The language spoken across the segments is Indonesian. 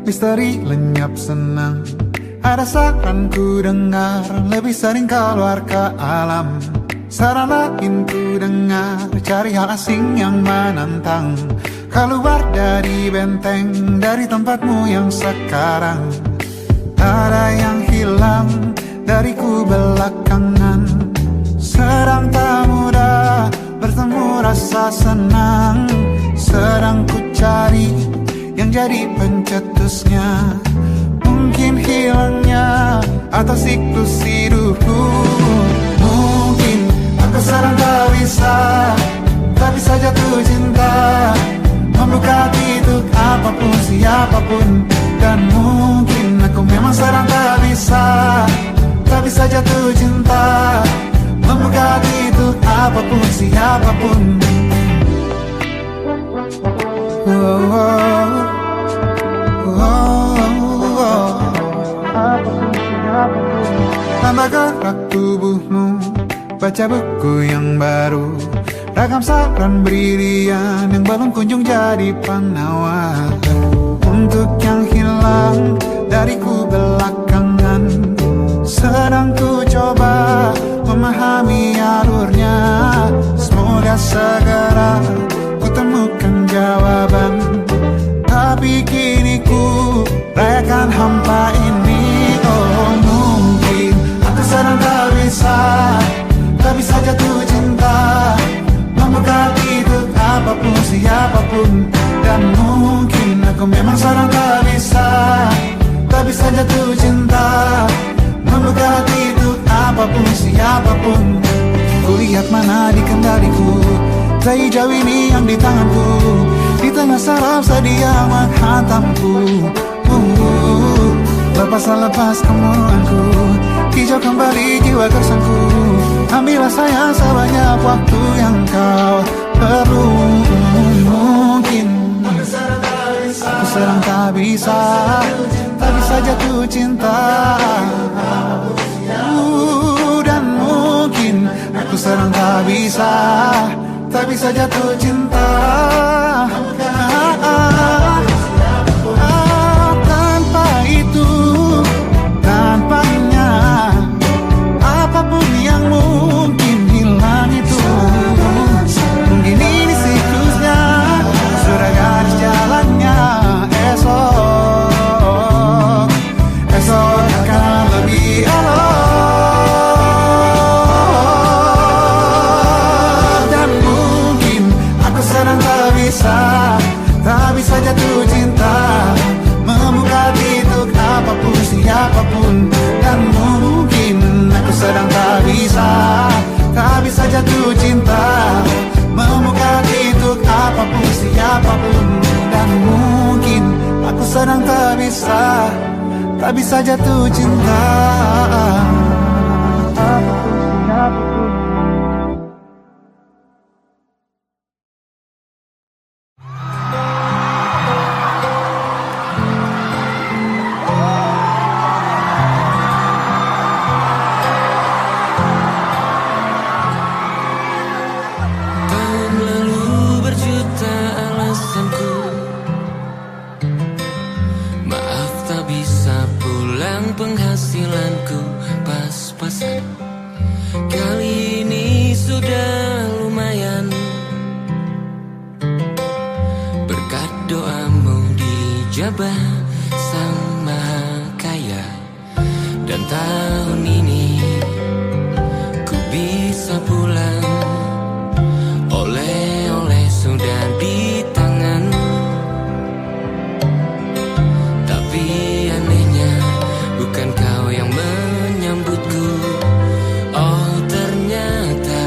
misteri lenyap senang. Ada saran ku dengar, lebih sering keluar ke alam. Saran lain ku dengar, cari hal asing yang menantang. Keluar dari benteng, dari tempatmu yang sekarang. Ada yang hilang dariku belakangan. Sedang tak mudah bertemu rasa senang. Sedang ku cari yang jadi pencetusnya. Mungkin hilangnya atau siklus hidupku. Mungkin aku sedang tak bisa, tak bisa jatuh cinta, membuka hati untuk apapun, siapapun. Dan mungkin aku memang sedang tak bisa jatuh cinta, membuka hati untuk apapun, siapapun. Tambah gerak tubuhmu, baca buku yang baru, ragam saran brilian yang belum kunjung jadi penawar. Untuk yang hilang dariku belakangan, sedang ku coba memahami alurnya. Semoga segera ku temukan jawaban. Tapi kini ku rayakan hampa ini. Oh mungkin aku sedang tak bisa jatuh cinta, membuka hati untuk apapun, siapapun. Dan mungkin aku memang sedang tak bisa jatuh cinta, membuka hati untuk apapun, siapapun. Kulihat mana di kendaliku, teh hijau ini yang di tanganku. Di tengah saraf sedia menghantamku. Lepas kemuanku, hijau kembali jiwa gersangku. Ambillah sayang sebanyak waktu yang kau perlu. Mungkin aku sedang tak bisa jatuh cinta. Dan mungkin aku sedang tak bisa jatuh cinta. Tanpa itu, tanpanya, apapun yang mungkin hilang itu. Mungkin ini siklusnya, sudah garis jalannya. Esok akan lebih elok. Dan mungkin aku sedang tak bisa jatuh cinta, membuka hati untuk apapun, siapapun. Dan mungkin aku sedang tak bisa jatuh cinta, membuka hati untuk apapun, siapapun. Dan mungkin aku sedang tak bisa jatuh cinta. Penghasilanku pas-pasan, kali ini sudah lumayan. Berkat doamu dijabah Sang Maha Kaya. Dan tahun ini ku bisa pulang, oleh-oleh sudah di tangan. Tapi anehnya bukan kau yang menyambutku. Oh ternyata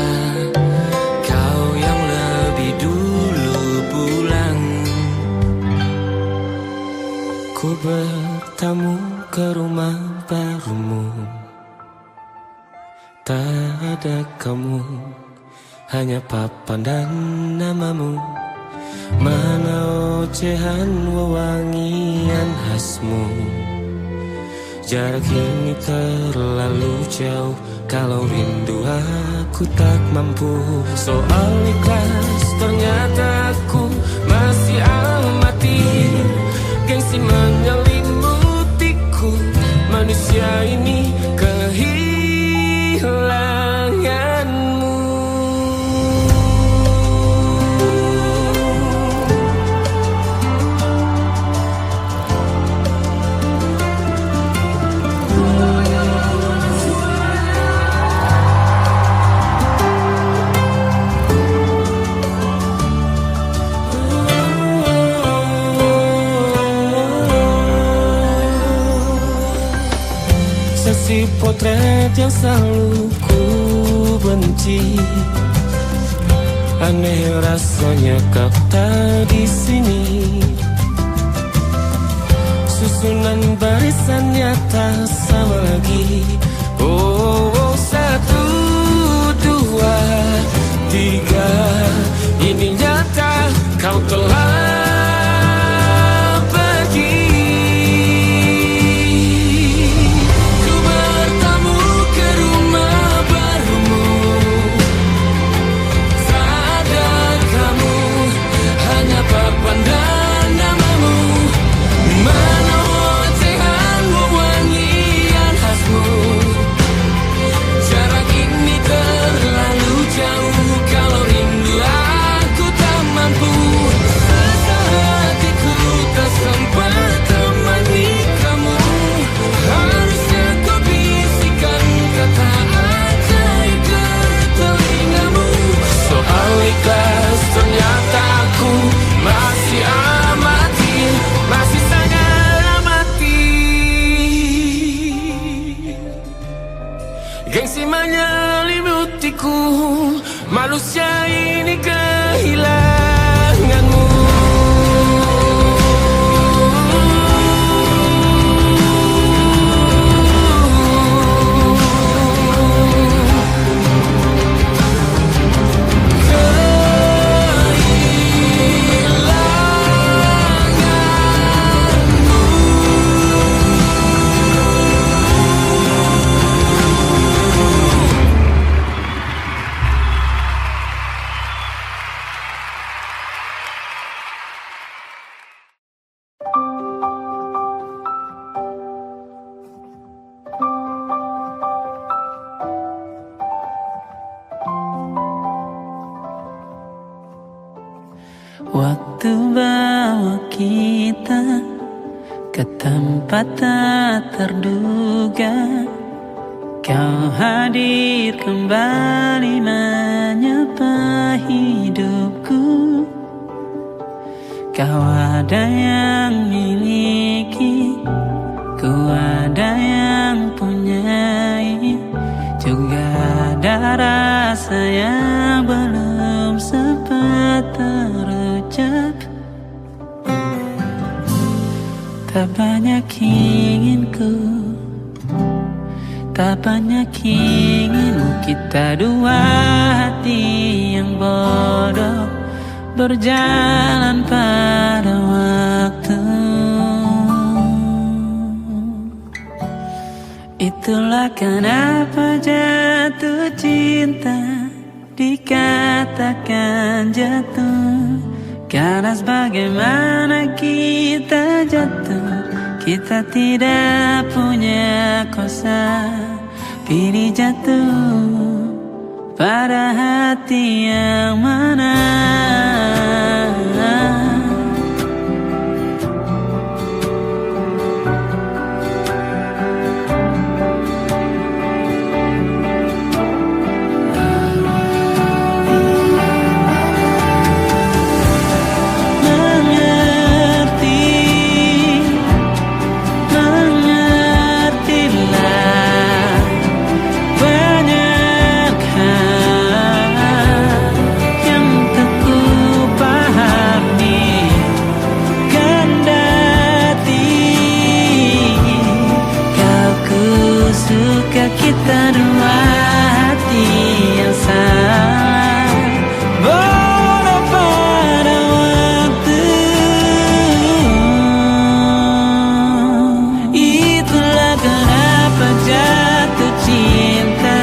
kau yang lebih dulu pulang. Ku bertamu ke rumah barumu, tak ada kamu, hanya papan dan namamu. Mana ocehan wewangian khasmu. Jarak ini terlalu jauh, kalau rindu aku tak mampu. Soal ikhlas ternyata aku masih amati, gengsi menyelip potret yang selalu ku benci. Aneh rasanya kau tak di sini. Susunan barisannya tak sama lagi. Oh, oh, 1, 2, 3. Ini nyata kau telah pergi. Ku bertamu ke rumah barumu. Tak ada kamu, hanya papan dan namamu. Mana ocehan wewangian khasmu. Jarak ini terlalu jauh, kalau rindu aku tak mampu. Hatiku tak sempat temani kamu. Harusnya kau bisikan kata ajaib ke telingamu. Soal ikhlas ternyata aku masih amati, masih sangat amati. Gengsi menyelimutiku, manusia ini kehilanganmu. Waktu bawa kita ke tempat tak terduga, kau hadir kembali menyapa hidupku. Kau ada yang miliki, ku ada yang punyai, juga ada rasa yang belum sempat terucap. Tak banyak inginku, tak banyak inginmu. Kita dua hati yang bodoh berjalan pada waktu. Itulah kenapa jatuh cinta dikatakan jatuh, karena sebagaimana kita jatuh, kita tidak punya kuasa. Pilih jatuh pada hati yang mana. Kita dua hati yang sama, bodoh pada waktu. Itulah kenapa jatuh cinta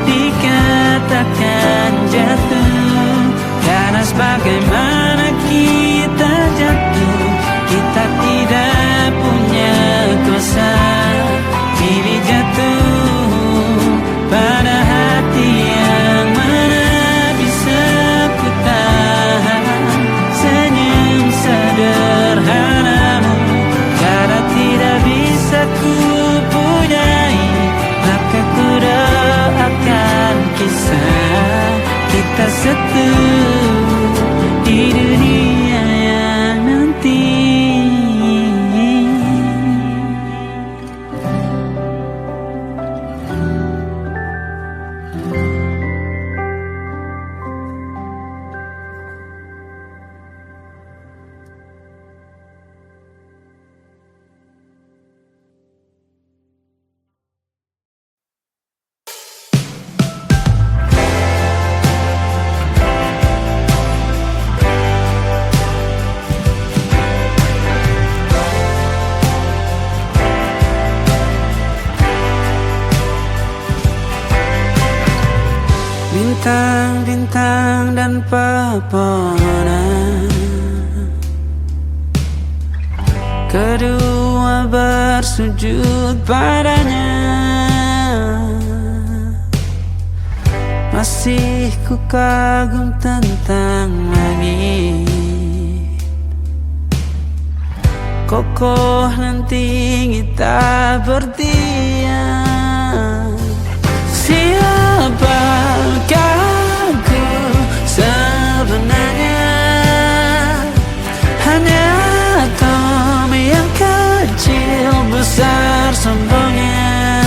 dikatakan jatuh, karena sebagaimana kita jatuh, kita tidak punya kuasa. Pilih jatuh pada hati yang mana. Bisa ku tahan senyum sederhanamu, karena tidak bisa ku punyai, maka ku doakan kisah kita satu di dunia yang nanti. bintang-bintang dan pepohonan, kedua bersujud padanya. Masih ku kagum tentang langit, kokoh dan tinggi tak berdiam. Siapakah aku sebenarnya? Hanya atom yang kecil besar sombongnya.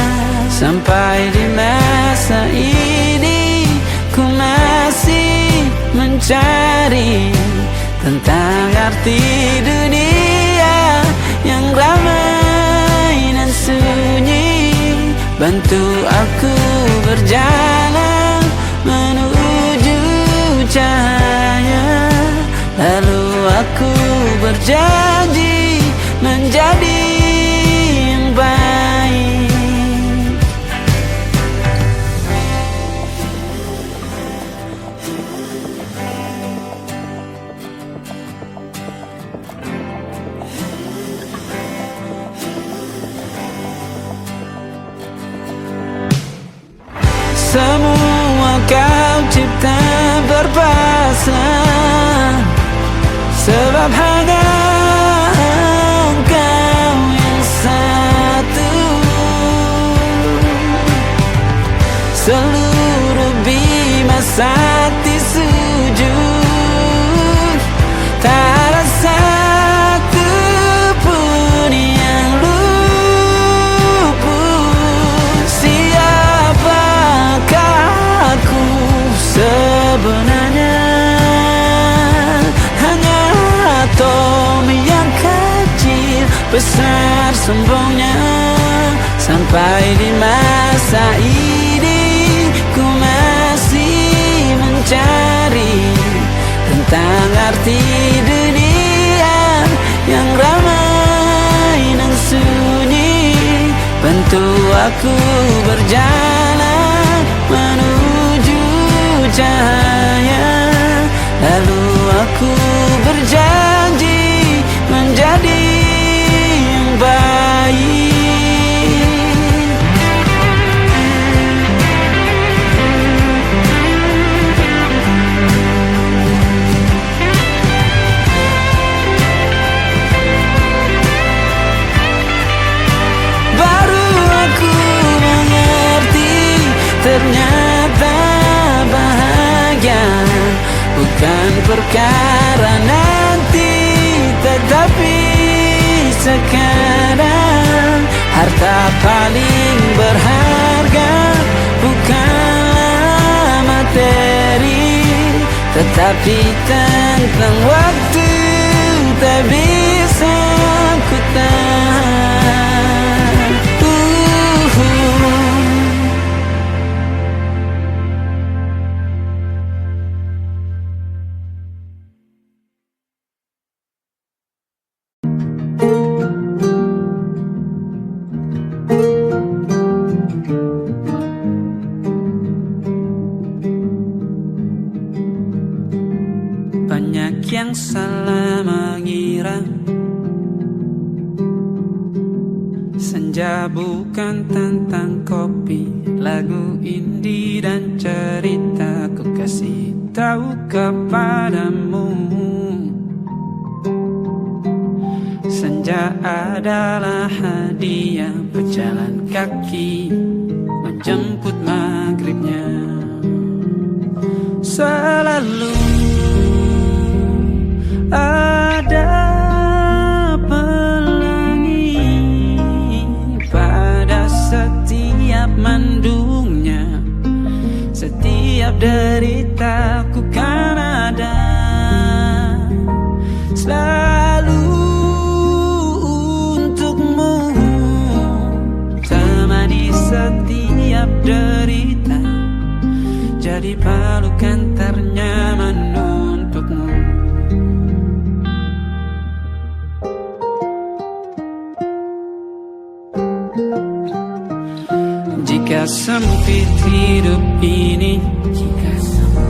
Sampai di masa ini ku masih mencari tentang arti dunia yang ramai dan sunyi. Bantu aku berjalan menuju cahaya, lalu aku berjanji menjadi yang baik. Semua kau cipta berpasang, sebab hanya engkau yang satu. Seluruh bima sakti sujud, tak ada satu pun yang luput. Siapakah aku sebenarnya? Hanya atom yang kecil besar sombongnya. Sampai di masa ini ku masih mencari tentang arti dunia yang ramai dan sunyi. Bantu aku berjalan menuju cahaya, lalu aku berjanji menjadi yang baik. Baru aku mengerti, ternyata bahagia bukan perkara nanti, tetapi sekarang. Harta paling berharga bukanlah materi, tetapi tentang waktu tak bisa ku tahan. Banyak yang salah mengira senja bukan tentang kopi, lagu indie dan cerita. Ku kasih tahu kepadamu, senja adalah hadiah berjalan kaki menjemput maghribnya. Selalu ada pelangi pada setiap mendungnya. Setiap deritaku kan ada selalu untukmu, temani setiap derita, jadi pelukan ternyaman untukmu. Jika sempit hidup ini, jika sempit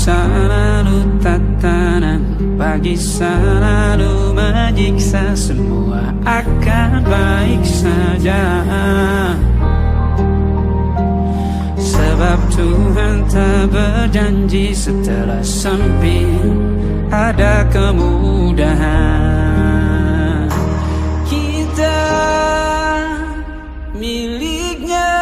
selalu tatanan, pagi selalu menyiksa, semua akan baik saja. Sebab Tuhan tak berjanji setelah sempit ada kemudahan. Kita miliknya.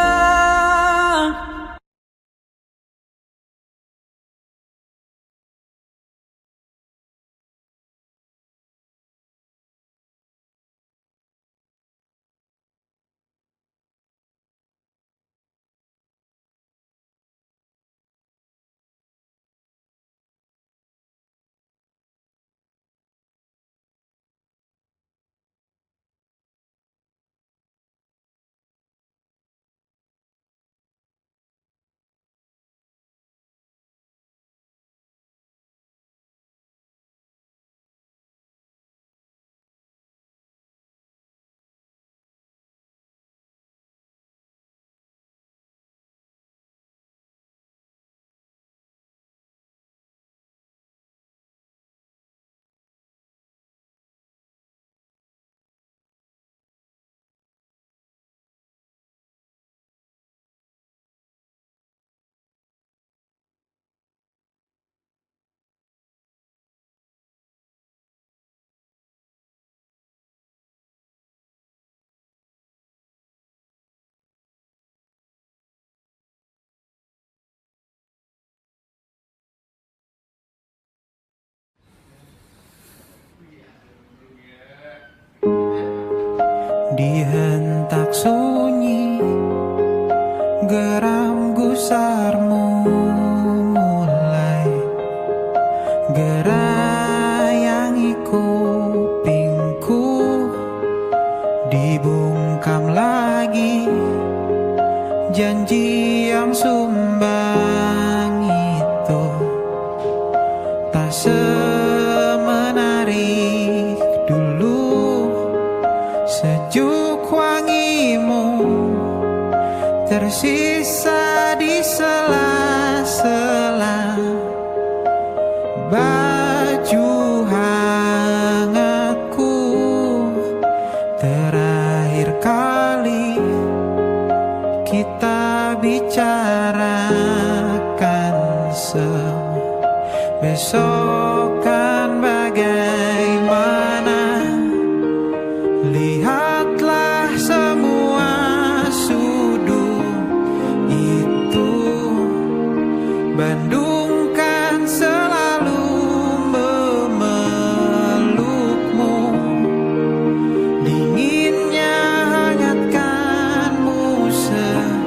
Di hentak sunyi, geram gusarmu mulai gerayangi kupingku, dibungkam lagi janji yang sumbang itu, tak semenarik dulu. Sejuk wangimu tersisa di sela-sela baju hangatku. Terakhir kali kita bicarakan besok kan bagaimana. Lihatlah semua sudut itu, Bandung kan selalu memelukmu, dinginnya hangatkanmu selalu,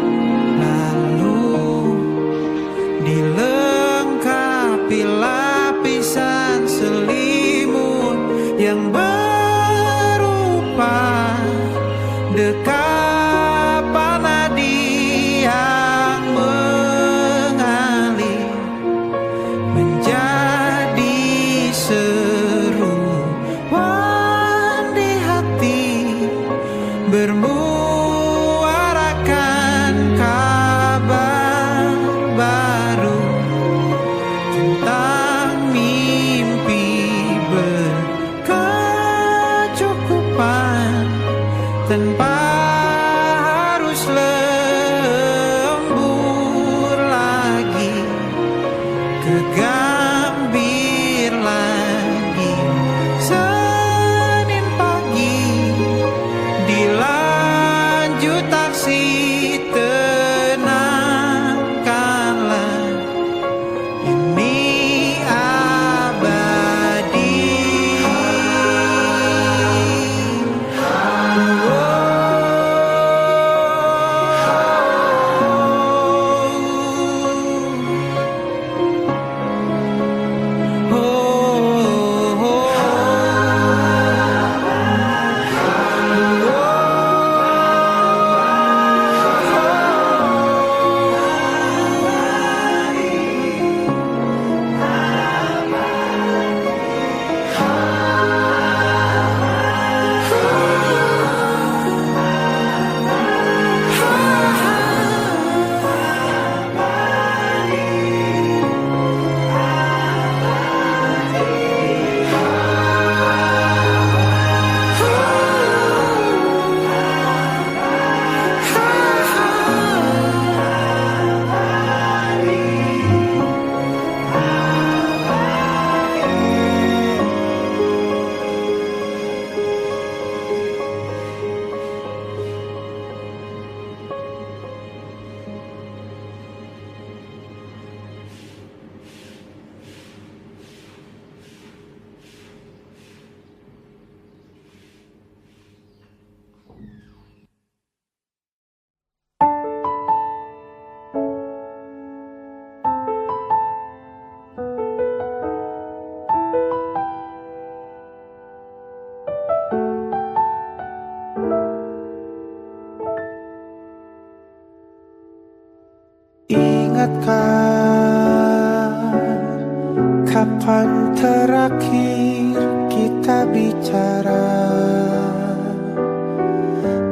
dilengkapi lapisan selimut yang dekapan nadi yang mengalir menjadi seruan di hati, bermuarakan kabar baru tentang mimpi berkecukupan, tanpa harus lembur lagi, kegambir lagi. Senin pagi dilanjut taksi, tenangkanlah ini abadi. ingatkah kapan terakhir kita bicara?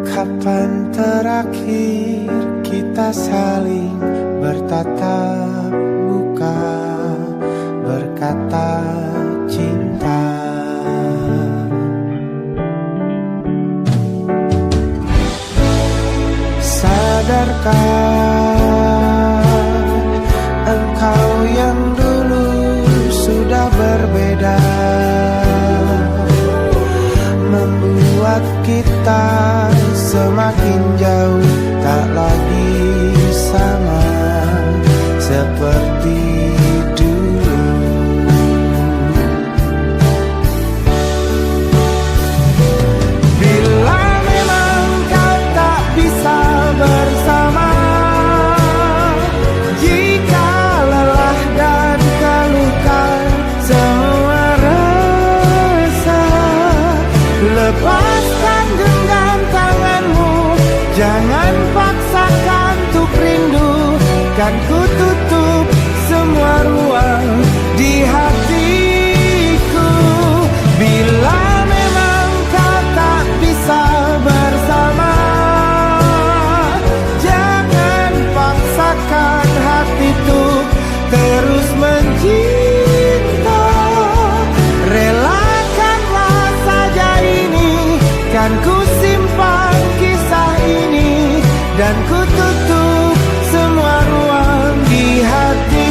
Kapan terakhir kita saling bertatap muka, berkata cinta? Sadarkah engkau yang dulu sudah berbeda, membuat kita semakin jauh, tak lagi sama seperti dulu. Bila memang kau tak bisa bersama, jika lelah dan keluhkan semua rasa, lepaskan genggam tanganmu, jangan paksakan untuk rindu. Kan ku tutup semua ruang di hatiku. Bila memang kau tak bisa bersama, jangan paksakan hati untuk terus mencinta. Relakanlah saja ini, kan ku simpan kisah ini, dan ku tutup semua ruang di hatiku.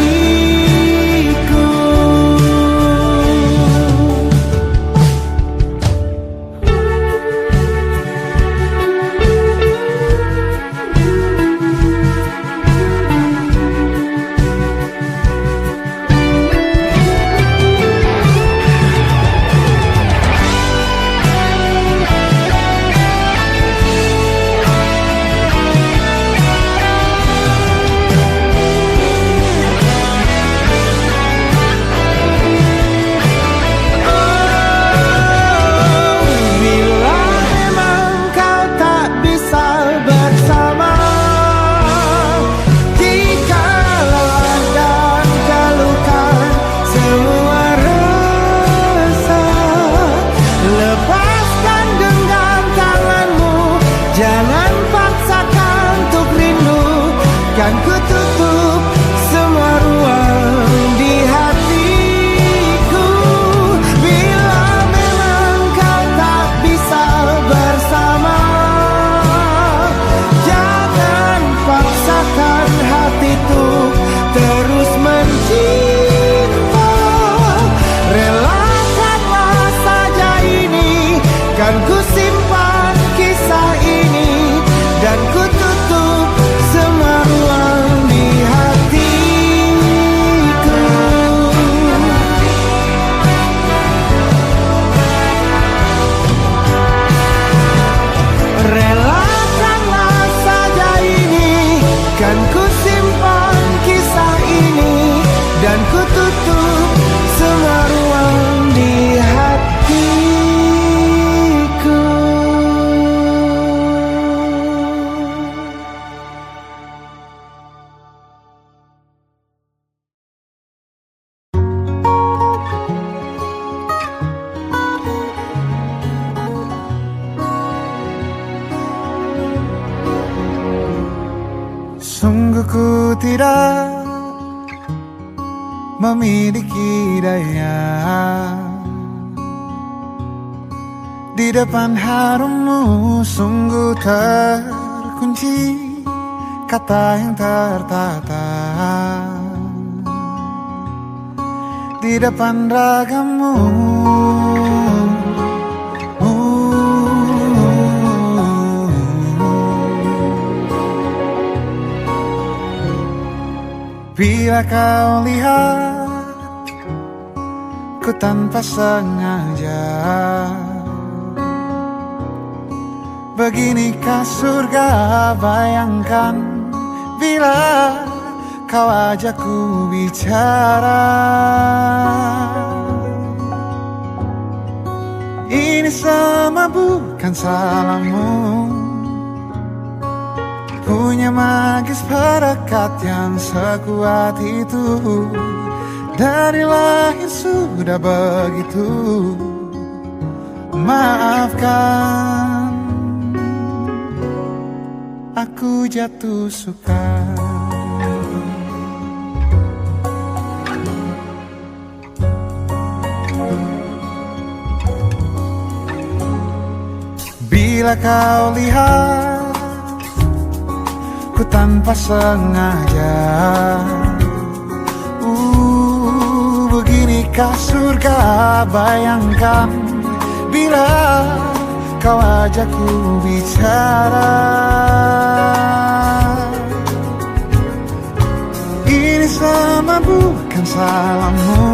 Kan ku tutup semua ruang di hatiku. Bila memang kau tak bisa bersama, jangan paksakan hati tuh terus mencinta. Relakanlah saja ini, kan ku simpan kisah ini, dan ku tutup semua ruang di hatiku. Relakanlah saja ini, kan ku simpan kisah ini, dan ku tutup semua ruang di hatiku. Sungguh ku tidak memiliki daya di depan harummu. Sungguh terkunci kata yang tertata di depan ragammu. Bila kau lihat ku tanpa sengaja, beginikah surga? Bayangkan bila kau ajak ku bicara. Ini semua bukan salahmu, punya Punya magis perekat yang sekuat itu. Dari lahir sudah begitu. Maafkan, aku jatuh suka. Bila kau lihat ku tanpa sengaja, beginikah surga, bayangkan bila kau ajakku bicara. Ini semua bukan salahmu.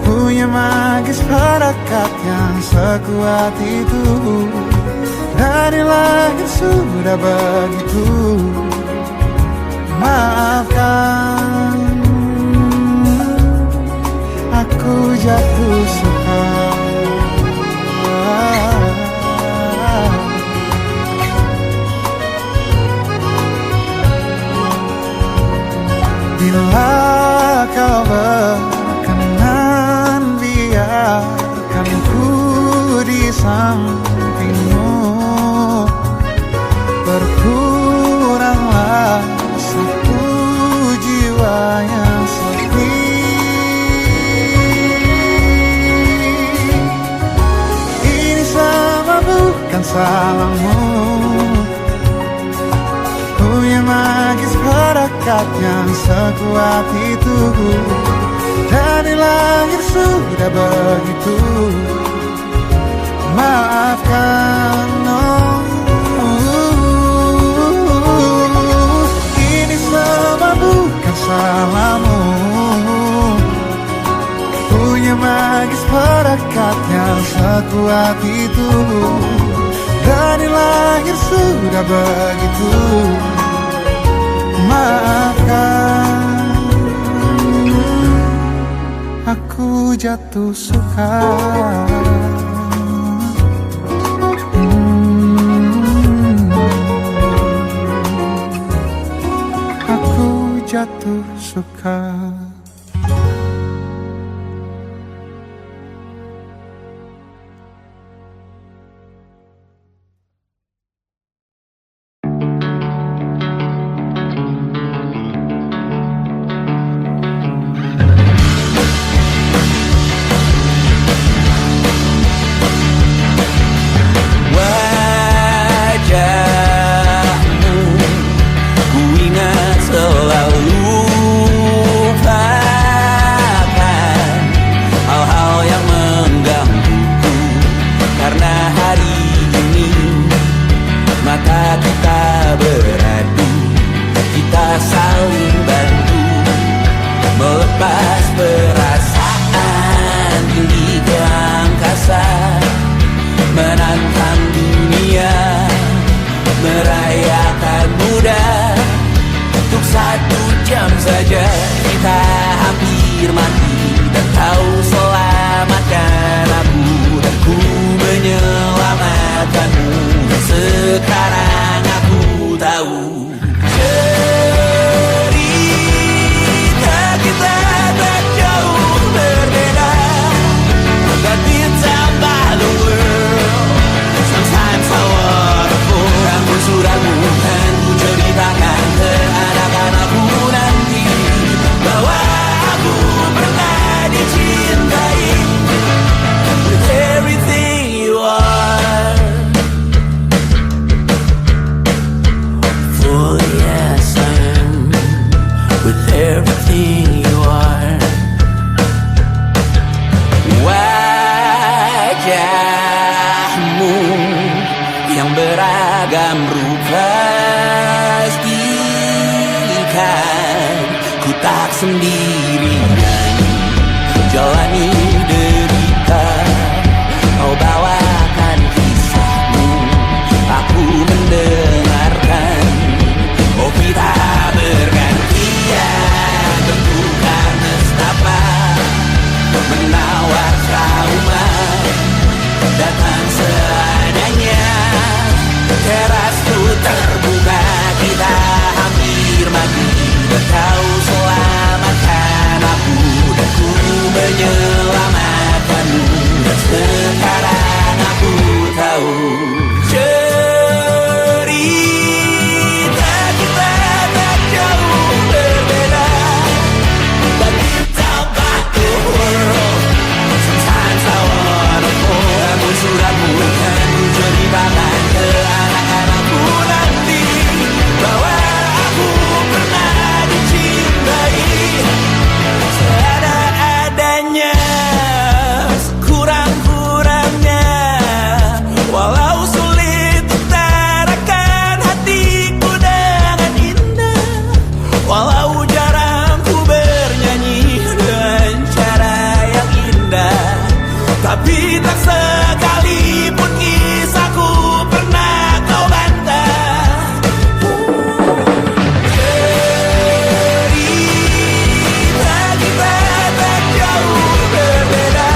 Punya magis perekat yang sekuat itu. Dari lahir sudah begitu. Maafkan, aku jatuh suka. Bila kau berkenan, biarkan ku di sampingmu. Berkuranglah satu jiwa yang sepi. Ini semua bukan salahmu. Punya magis perekat yang sekuat itu. Dari lahir sudah begitu. Maafkan, ini semua bukan salahmu. Punya magis perekat yang sekuat itu. Dari lahir sudah begitu. Maafkan, aku jatuh suka. Aku jatuh suka. beragam rupa pastikan ku tak sendirian jalani derita, kau bawakan kisahmu, aku mendengarkan. Oh kita bergantian bentukan nestapa, menawar trauma datang seadanya, teras ku Dan kau selamatkan aku, dan ku menyelamatkanmu. Dan sekarang aku tahu cerita kita tak jauh berbeda. But it's about the world. Sometimes I wanna fall. Namun suratmu kan ku ceritakan ke anak-anakku nanti bahwa aku pernah dicintai seadanya-adanya, sekurang-kurangnya. Walau sulit utarakan hatiku dengan indah, walau jarang ku bernyanyi dengan cara yang indah, tapi tak sekalipun kisahku pernah kau bantah. Cerita kita tak jauh berbeda,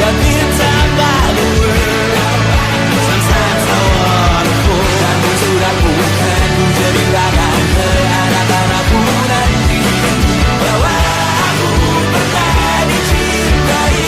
but it's about the world. Sometimes I wanna fall. Namun suratmu kan ku ceritakan ke anak-anakku nanti bahwa aku pernah dicintai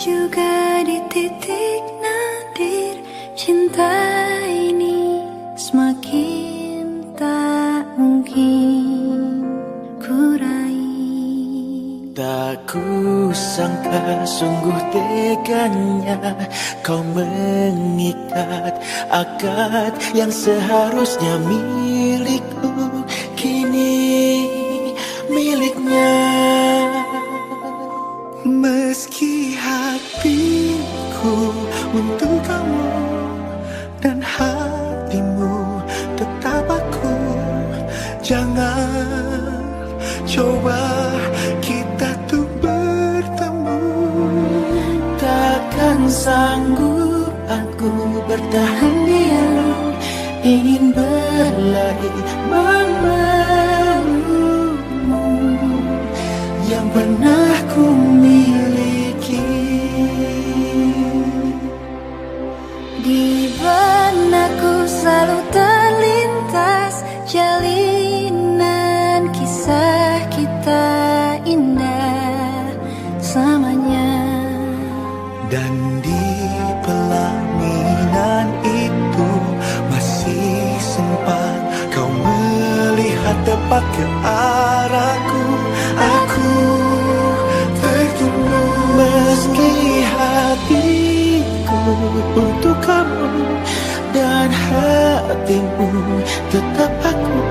juga di titik nadir cinta ini semakin tak mungkin ku raih. Tak kusangka sungguh teganya kau mengikat akad yang seharusnya milikku kini miliknya. Meski hatiku untuk kamu dan hatimu tetap aku, jangan coba kita tuh bertemu. Takkan sanggup aku bertahan diam, ingin berlari memelukmu yang pernah ku miliki. Di benakku selalu terlintas jalinan kisah kita indah selamanya. Dan di pelaminan itu masih sempat kau melihat tepat ke arahku. Aku tertunggu Meski hatiku untuk kamu dan hatimu tetap aku,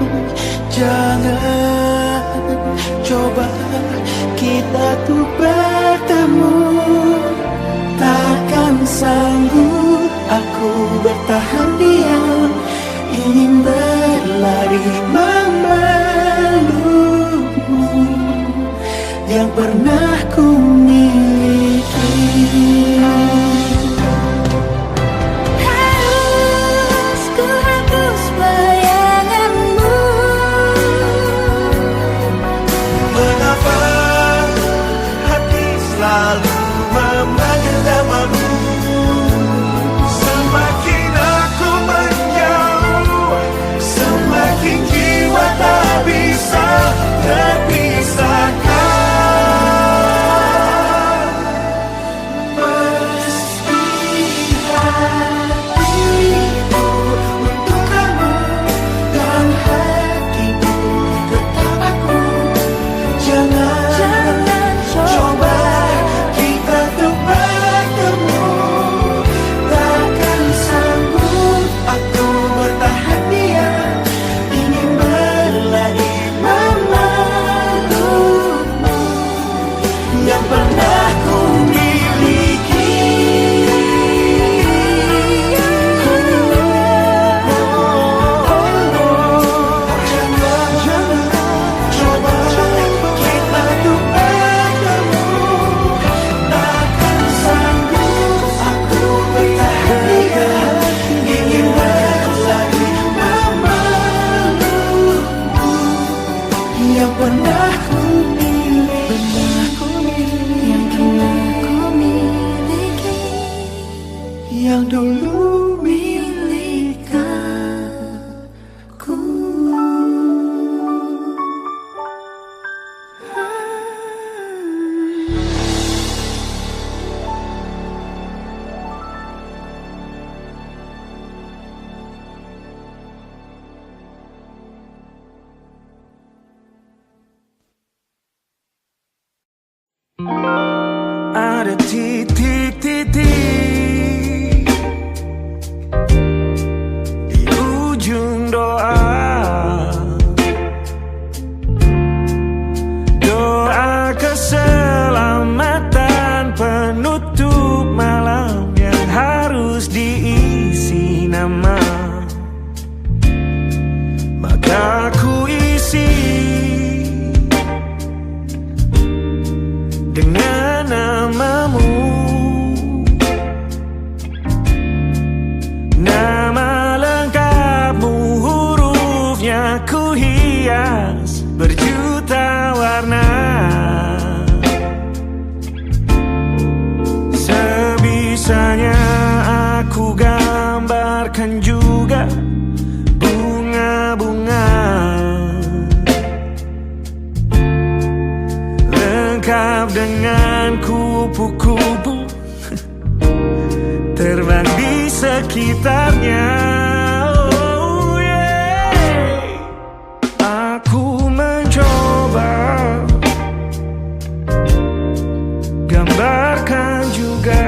jangan coba kita tuh bertemu. Takkan sanggup aku bertahan diam, ingin berlari memelukmu yang pernah ku miliki. Harus ku hapus bayanganmu. mengapa hati selalu memanggil namamu. Semakin aku menjauh, semakin jiwa tak bisa terpisahkan. Meski hatiku untuk kamu dan hatimu tetap aku, jangan coba kita tuh bertemu. Takkan sanggup aku bertahan diam, ingin berlari memelukmu yang pernah ku miliki. Jangan coba kita tuh bertemu. Takkan sanggup aku bertahan diam, ingin berlari memelukmu yang pernah ku miliki, Yang kini ku miliki, yang dulu milik aku. ada titik-titik di ujung doa, doa keselamatan penutup malam yang harus diisi nama. Maka ku isi dengan namamu, nama lengkapmu, hurufnya ku hias berjuta warna. Sebisanya aku gambarkan juga bunga-bunga lengkap dengan kupu-kupu sekitarnya. Oh yeah. Aku mencoba gambarkan juga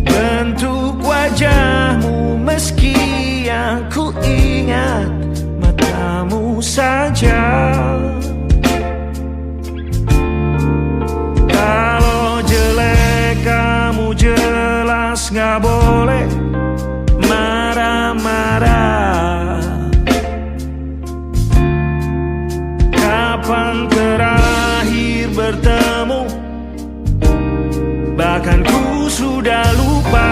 bentuk wajahmu, meski yang ku ingat matamu saja. Kalau jelek kamu jelas gak boleh marah-marah. Kapan terakhir bertemu, bahkan ku sudah lupa.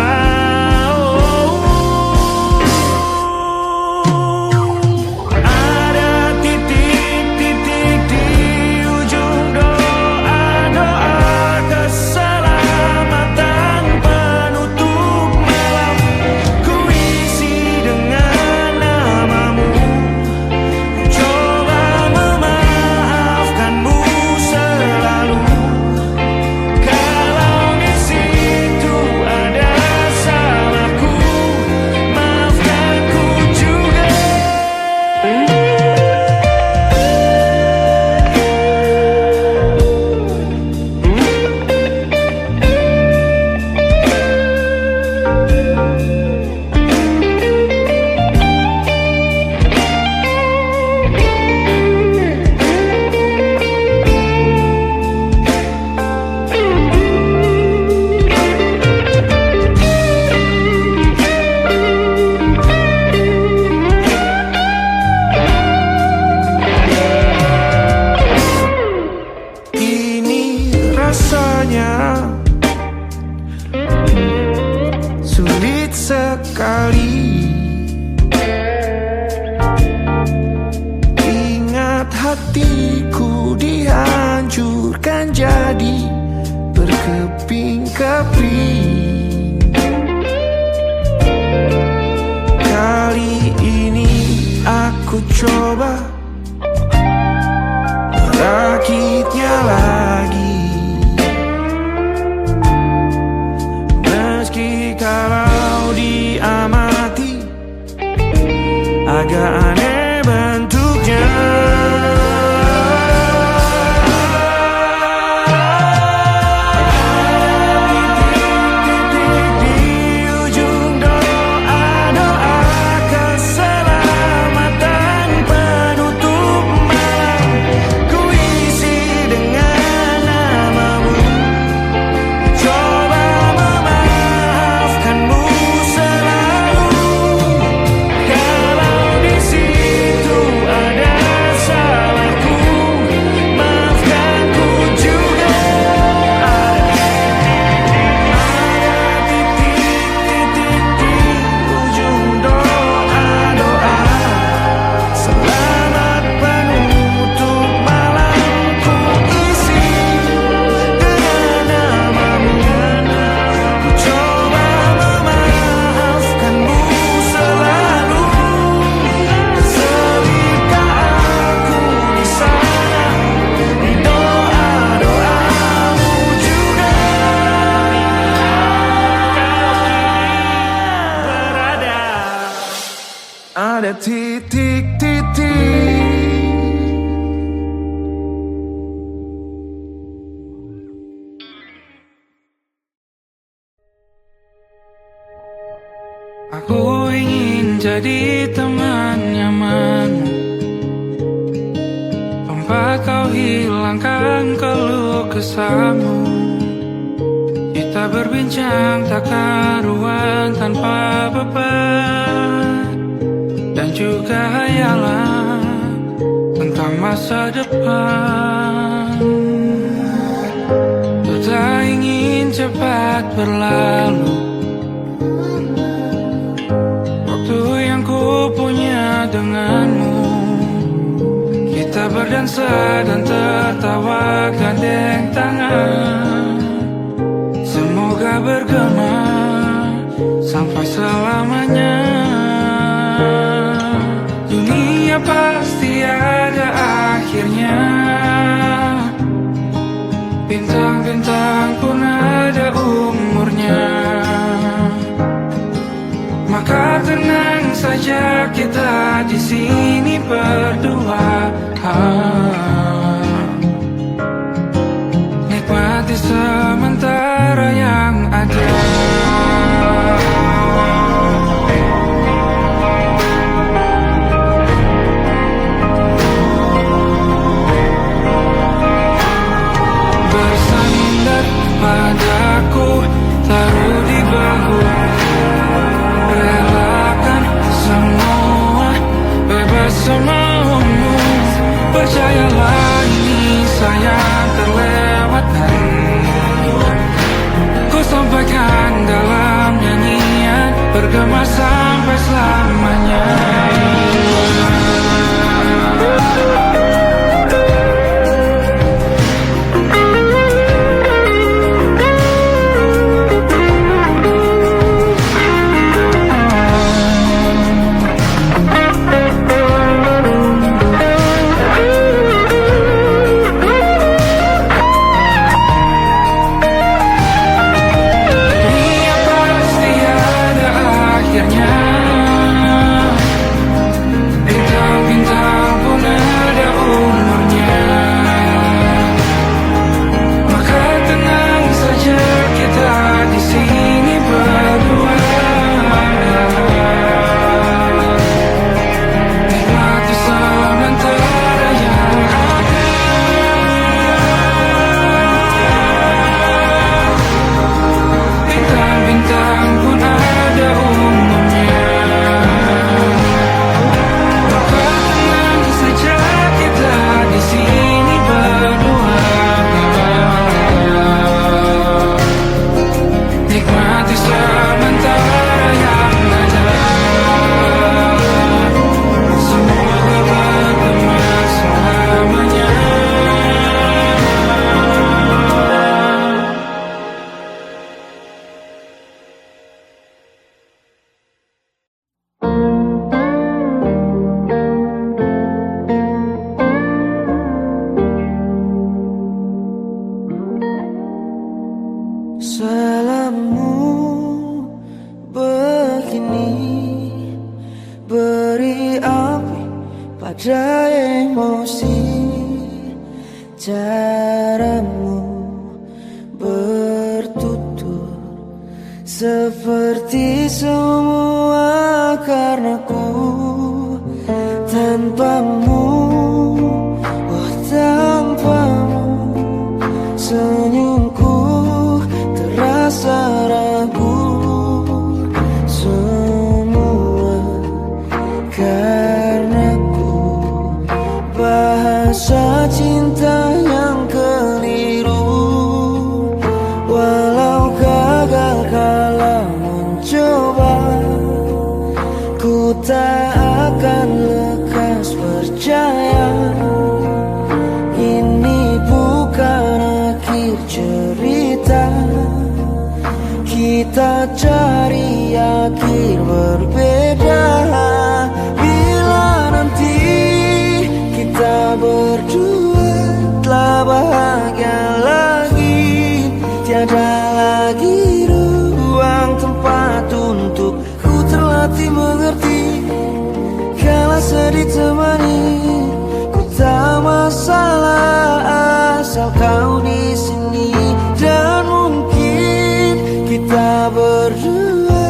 Rasanya sulit sekali ingat hatiku dihancurkan jadi berkeping-keping. Kali ini aku coba merakitnya lagi. Kalau diamati agak aneh bentuknya. Ada titik-titik. Aku ingin jadi teman nyamanmu, tempat kau hilangkan keluh kesahmu. Kita berbincang tak karuan tanpa beban, dan juga hayalan tentang masa depan. Tak ingin cepat berlalu waktu yang ku punya denganmu. Kita berdansa dan tertawa gandeng tangan. Semoga bergema sampai selamanya. Dunia pasti ada akhirnya. Bintang-bintang pun ada umur. kita di sini berdua. Nikmati sementara yang ada. Bersandar padaku, taruh di bahu, relakan semua, bebas semaumu. Percayalah ini sayang terlewatkan. Ku sampaikan dalam nyanyian, bergema sampai selamanya. Salammu begini, beri api pada emosi. Caramu bertutur seperti semua karenaku. Tanpamu, oh tanpamu, senyumku terasa ragu. Semua karenaku, bahasa cinta yang keliru. Walau gagal kala mencoba, ku tak akan lekas percaya. Ini bukan akhir cerita, kita cari akhir berbeda. Bila nanti kita berdua telah bahagia lagi, tiada lagi ruang tempat untuk ku terlatih mengerti. Kala sedih temani, ku tak masalah asal kau di sini. Dan mungkin kita berdua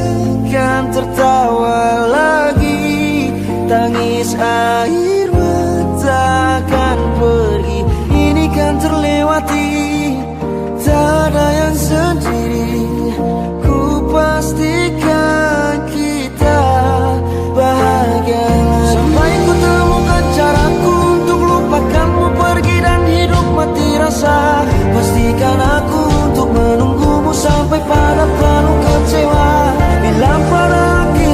kan tertawa lagi, tangis air mata akan pergi. Ini kan terlewati, tak ada yang sendiri. Ku pastikan kita bahagia lagi. Sampai ku temukan caraku untuk lupakanmu pergi dan hidup mati rasa. Pastikan aku untuk menunggumu sampai pada penuh kecewa. Bila pada akhir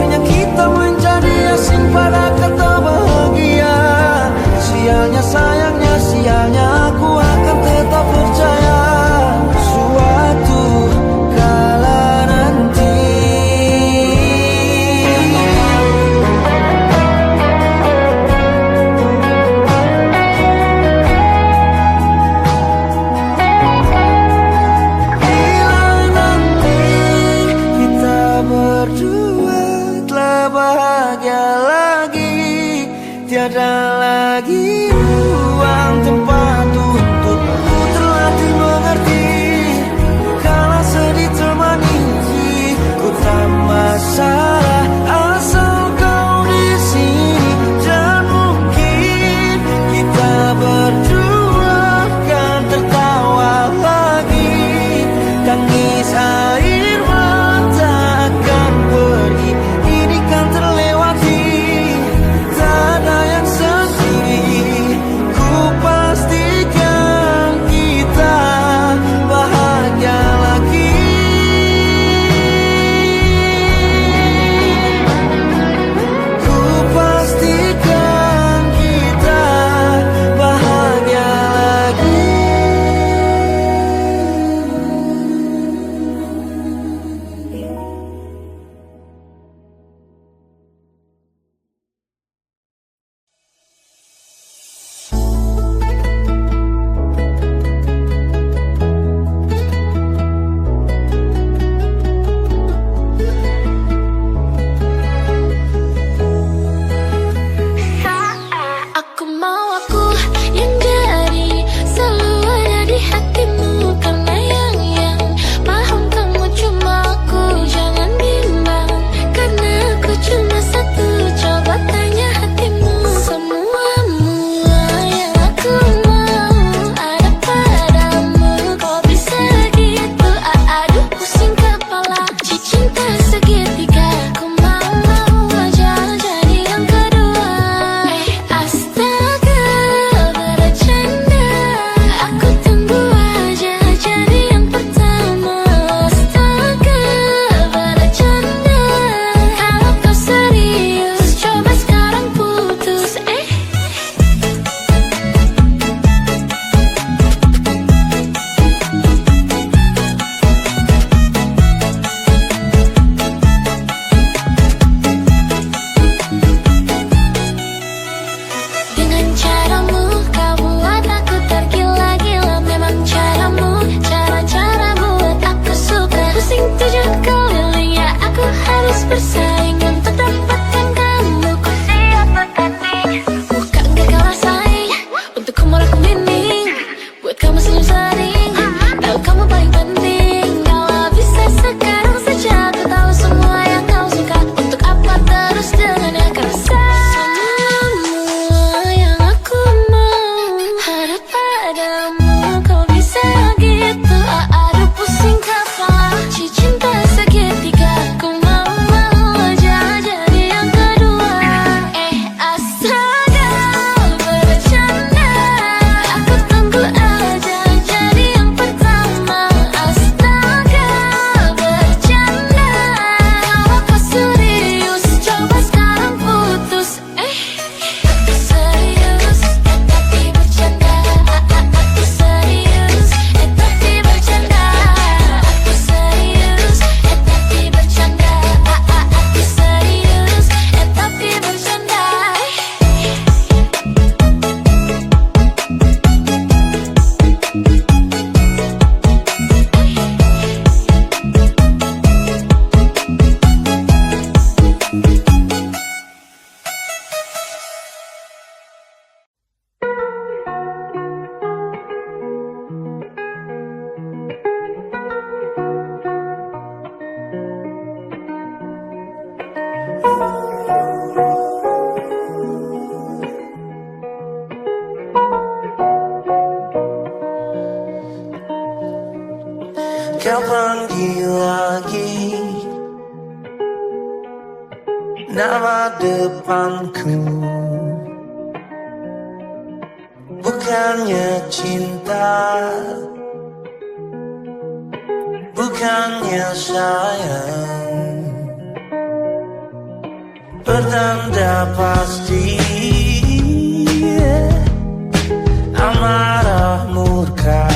bersaing untuk dapatkan kamu. Ku siap bertanding, bukan gak kalah saing. Untuk humor aku mining, buat kamu senyum sering. Tahu kamu paling penting. Kalau bisa sekarang saja, aku tahu semua yang kau suka. Untuk apa terus dengannya, karena semua yang aku mau ada padamu. Kau bisa gitu, ada pusing kepala. Cinta segitiga, aku mau aja jadi yang kedua. Astaga, bercanda, aku tunggu aja jadi yang pertama. Astaga, bercanda, kalau kau serius, coba sekarang putus. Serius, tapi bercanda. Aku serius, tapi bercanda. Aku serius, tapi bercanda. Aku serius, tapi bercanda. Kau panggil lagi nama depanku, bukannya cinta, bukannya sayang, bertanda pasti amarah murka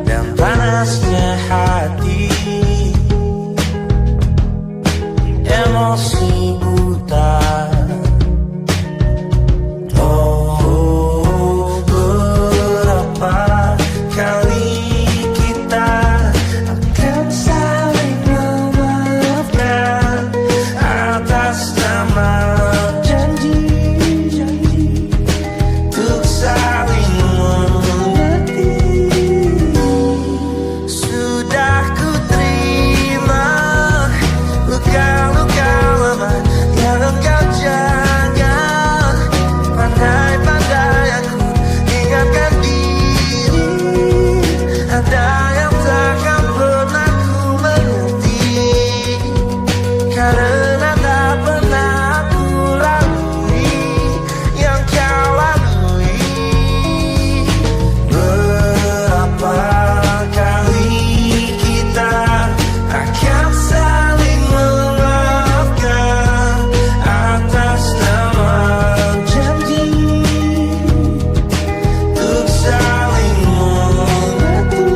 dan panasnya hati, emosi buta. Oh, berapa kali kita akan saling memaafkan atas nama janji untuk saling mengerti. Sudah ku terima luka-luka lama yang engkau jaga. Pandai-pandai aku ingatkan diri, ada yang takkan pernah ku mengerti, karena tak pernah aku lalui yang kau lalui. Berapa kali kita akan saling memaafkan atas nama janji untuk saling mengerti.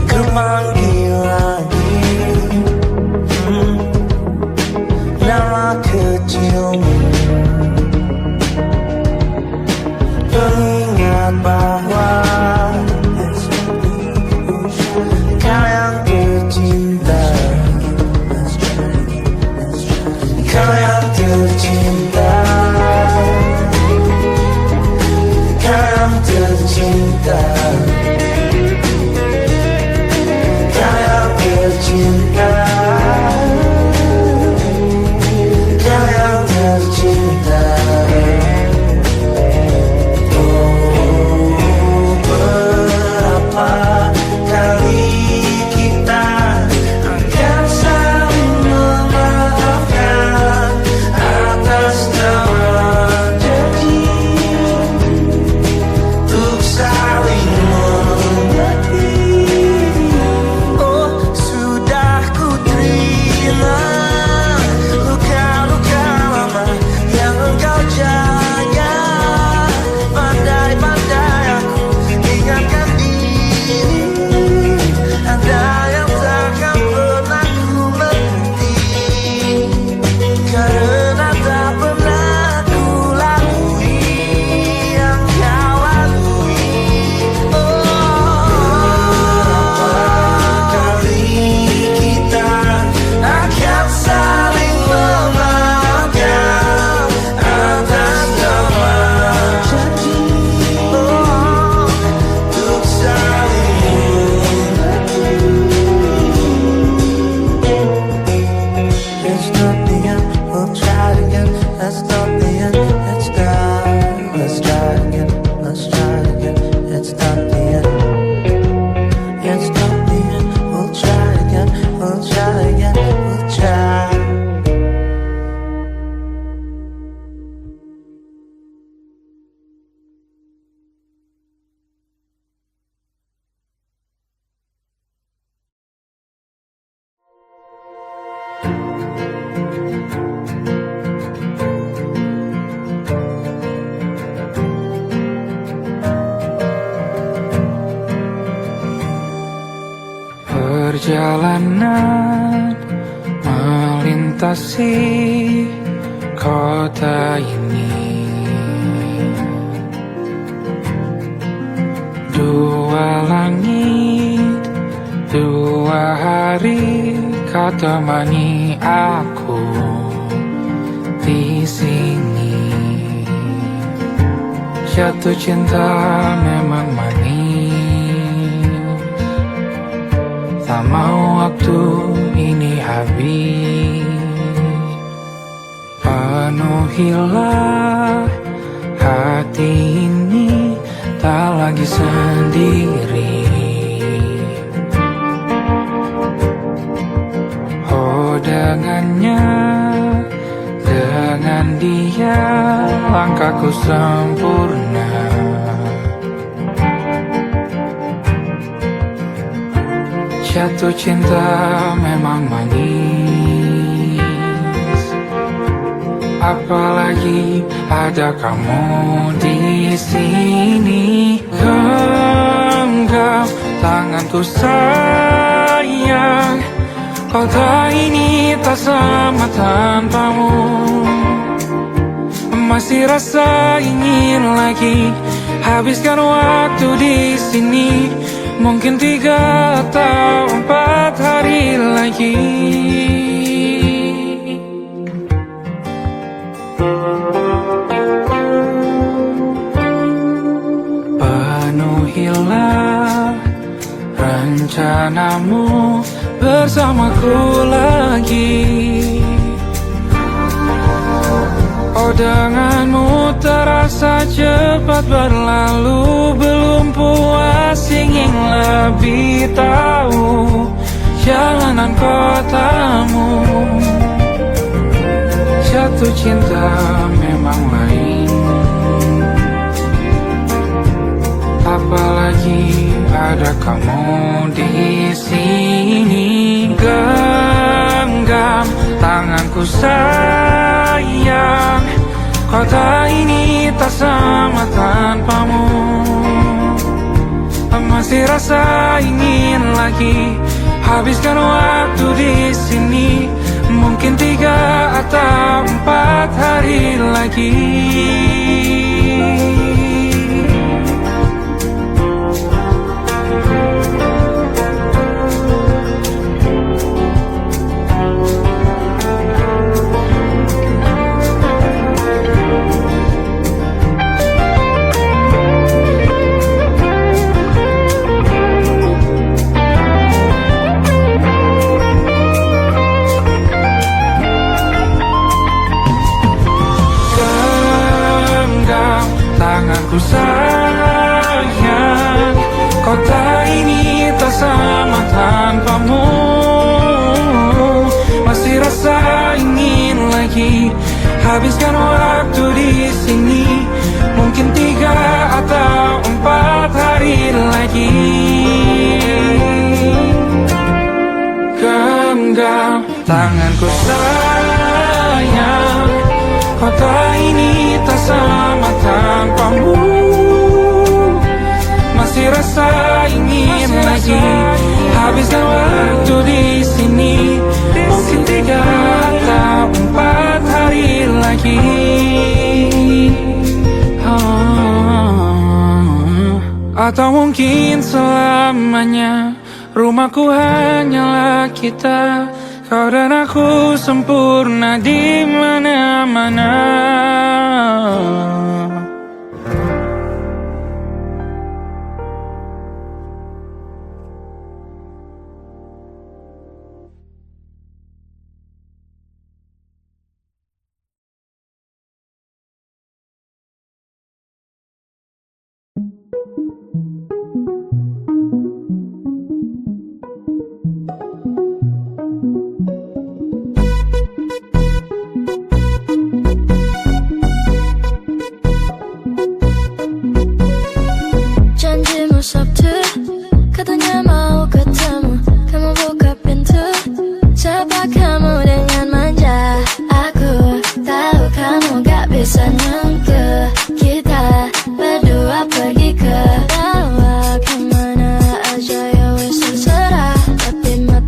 Ku panggil lagi nama kecilmu, pengingat bahwa kau yang tercinta, kau yang tercinta, kau yang tercinta, kau yang tercinta, kau yang tercinta. Oh, Perjalanan melintasi kota ini, dua langit, dua hari kau temani aku di sini. Jatuh cinta memang manis, tak mau waktu ini habis. Penuhilah hati ini, tak lagi sendiri. Oh dengannya, dengan dia langkahku sempurna. Jatuh cinta memang manis, apalagi ada kamu di sini. Genggam tanganku sayang, kota ini tak sama tanpamu. Masih rasa ingin lagi habiskan waktu di sini. Mungkin 3 atau 4 hari lagi. Penuhilah rencanamu bersamaku lagi. Oh denganmu terasa cepat berlalu, belum puas ingin lebih tahu jalanan kotamu. Jatuh cinta memang lain, apalagi ada kamu di sini. Genggam tanganku sayang, kota ini tak sama tanpamu. Masih rasa ingin lagi habiskan waktu di sini. Mungkin 3 atau 4 hari lagi. Tanganku sayang, kota ini tak sama tanpamu. Masih rasa ingin lagi habiskan waktu di sini. Mungkin 3 atau 4 hari lagi. Genggam tanganku sayang, kota ini tak sama tanpamu. Masih rasa ingin lagi habiskan waktu di sini. Mungkin 3 atau 4 hari lagi. Atau mungkin selamanya. Rumahku hanyalah kita, kau dan aku sempurna di mana-mana. Janjimu Sabtu, katanya mau ketemu. Kamu buka pintu, sapa kamu dengan manja. Aku tahu kamu gak bisa nunggu. Kita berdua pergi ke bawah, kemana aja ya wis terserah. Tapi mata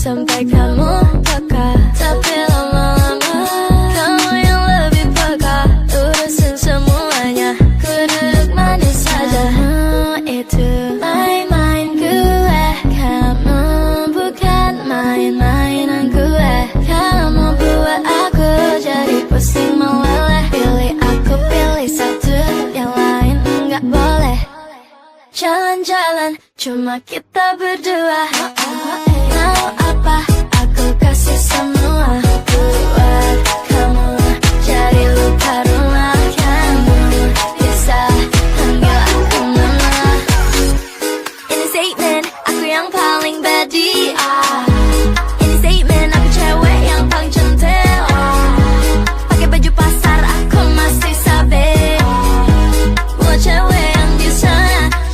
sampai kamu peka. Tapi lama-lama kamu yang lebih peka, urusin semuanya, ku duduk manis saja. Itu main-main gue, kamu bukan main-mainan gue. Kamu buat aku jadi pusing meleleh. Pilih aku, pilih satu, yang lain enggak boleh. Jalan-jalan cuma kita berdua. Mau apa aku kasih semua, buat kamu jadi lupa rumah. Kamu bisa panggil aku mama. Ini statement aku yang paling badi. Ini statement aku cewek yang paling centil. Pakai baju pasar aku masih sabe. Buat cewek yang bisa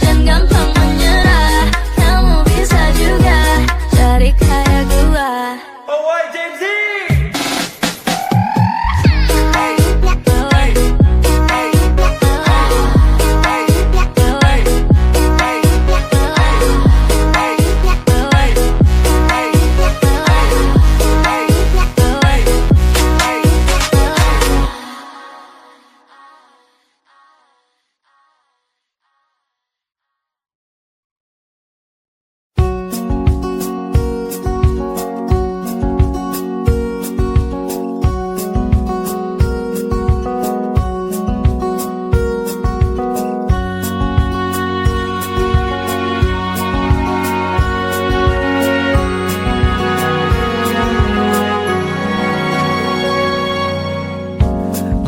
dan gampang menyerah. Kamu bisa juga jadi kayak gua.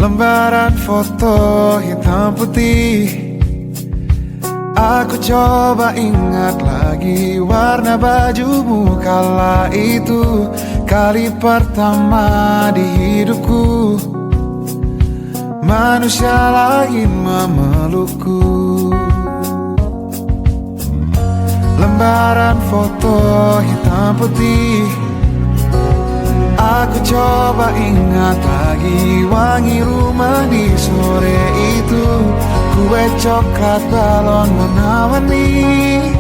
Lembaran foto hitam putih, aku coba ingat lagi warna bajumu kala itu. Kali pertama di hidupku, manusia lain memelukku. Lembaran foto hitam putih, aku coba ingat lagi wangi rumah di sore itu. Kue coklat, balon warna-warni,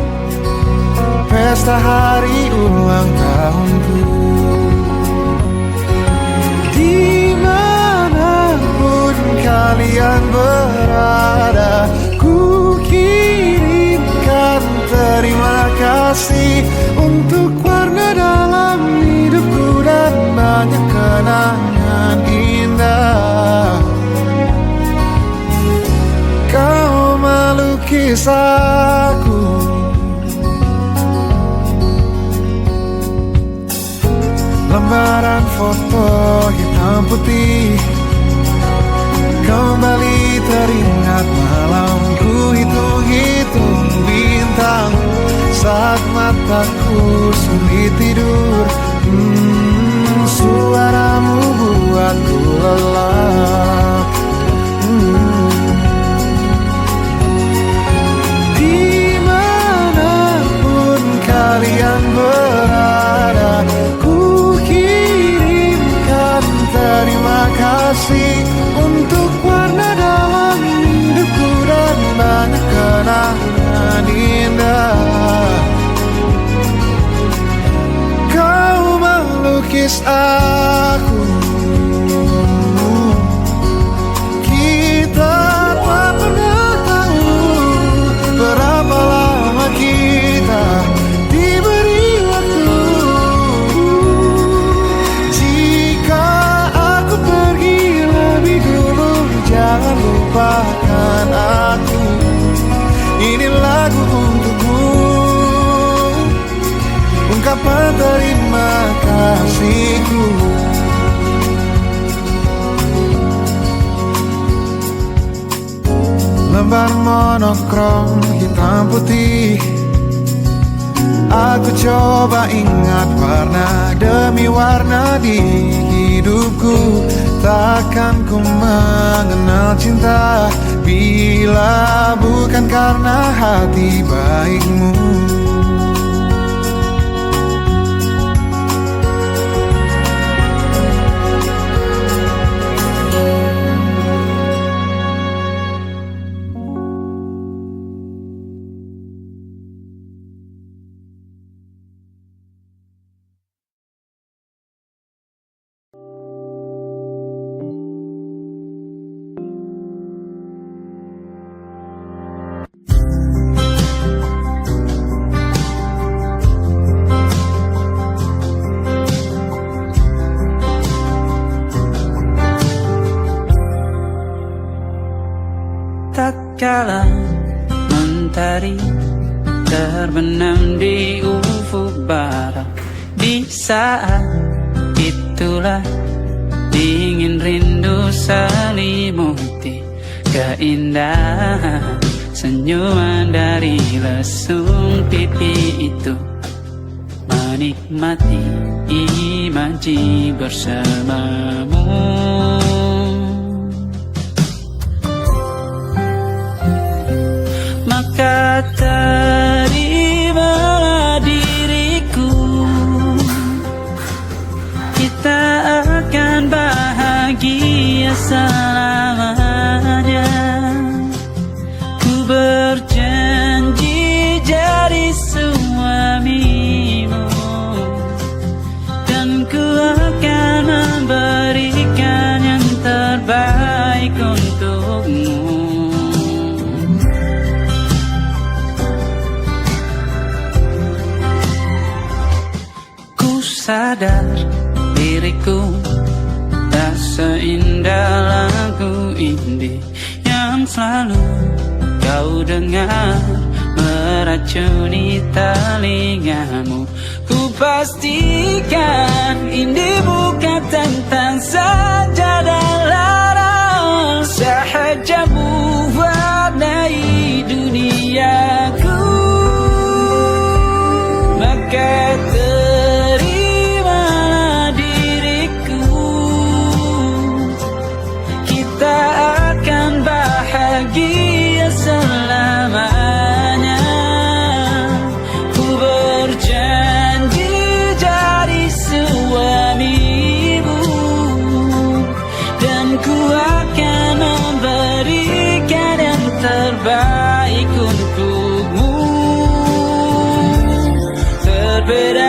pesta hari ulang tahunku. Dimanapun kalian berada, ku kirimkan terima kasih untuk warna dalam hidupku dan banyak kenangan indah. Kau melukis aku, lembaran foto hitam putih, kembali teringat malamku hitung-hitung bintang saat mataku sulit tidur. Suaramu buatku lelap. Dimanapun kalian berada, ku kirimkan terima kasih untuk warna dalam hidupku dan banyak kenangan indah. Kau melukis aku, kita tak pernah tahu berapa lama kita diberi waktu. Jika aku pergi lebih dulu, jangan lupakan aku. Ini lagu untukmu, ungkapan terima kasihku. Lembar monokrom hitam putih, aku coba ingat warna demi warna di hidupku. Takkan ku mengenal cinta bila bukan karena hati baikmu. kala mentari terbenam di ufuk barat. Di saat itulah dingin rindu selimuti keindahan senyuman dari lesung pipi itu. Menikmati imaji bersamamu. Maka terimalah diriku, kita akan bahagia selamanya. Ku berjanji jadi suamimu, dan ku akan memberikan yang terbaik untukmu. Ku sadar diriku tak seindah lagu indie yang selalu kau dengar meracuni telingamu. Ku pastikan ini bukan tentang saja dan lara, sahaja mewarnai duniaku. Maka terimalah diriku, kita akan bahagia selamanya. Ku berjanji jadi suamimu, dan ku akan memberikan yang terbaik untukmu. Berbeda